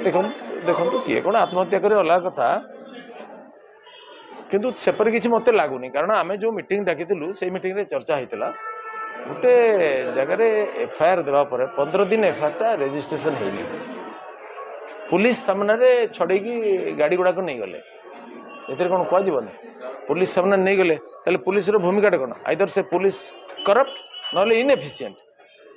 देखो देखो किए कौन आत्महत्या करे अलग कथा किंतु सेपरी किसी मत लगुनि कारण आम जो मीटिंग डाकी से मीटिंग रे चर्चा होता गोटे जगार एफआईआर देवापर 15 दिन एफआईआर टा रेजिस्ट्रेशन होनी पुलिस सामने छड़े गाड़ी गुड़ाक नहीं गले ये कौन कहजन पुलिस सामने नहीं गले पुलिस भूमिका कौन आइदर से पुलिस करप्ट ना इनएफिशिएंट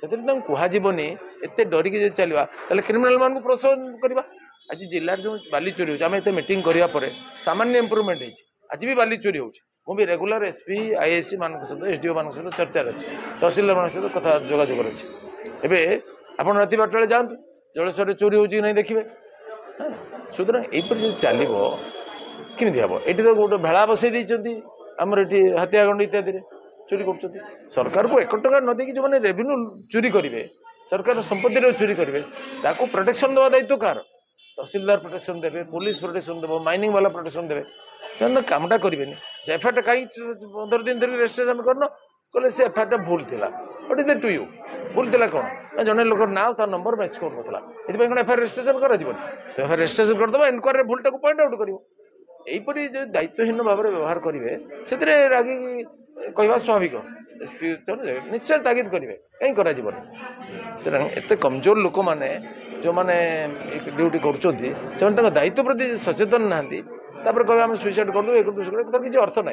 से कहनी एत डरिकी जो चलवा क्रिमिनाल मान प्रोत्साहन करवा आज जिलार जो बाली चोरी होम मीटिंग करापर सामान्य इम्प्रुवमेंट होती आज भी बाली चोरी होगी रेगुलर एसपी आईएससी मान सहित एसडीओ मान सहित चर्चा अच्छी तहसिलदार मान सहित कथा जोगाजोग अच्छी एवं आप राति 12 बेले जातु जलस्वर चोरी होची नहीं देखिए सुतरां यहीपर जो चलो केमी हम ये तो गोटे भेला बसई देती आमर ये हाथियागंड इत्यादि चोरी कर सरकार को 1 टका न देकी जो मैंने रेवेन्यू चोरी करेंगे सरकार संपत्ति चोरी करेंगे ताको प्रोटेक्शन देवा दायित्व कार तहसिलदार प्रोटेक्शन देवे पुलिस प्रोटेक्शन देव माइनिंग वाला प्रोटेक्शन देवे से कामटा करेंगे एफआईआर कहीं 15 दिन धरिक रेजिस्ट्रेशन करना कहले से एफआईआर भूल था what is that to you भूल था कौन ना जन लोक ना नंबर मैच कर कौन एफआईआर रेजिस्ट्रेशन कर तो एफआईआर रेजिस्ट्रेशन करदे इनक्वारी भूलटा को पॉइंट आउट कर यहीपरी जो दायित्वहीन भाव में व्यवहार करेंगे से रागी कहवा स्वाभाविक एसपी निश्चय तागिद करेंगे कहीं कर एत कमजोर लोक मैंने जो मैंने ड्यूटी कर दायित्व प्रति सचेतन ना कह सुइसाइड करूँ किसी अर्थ ना।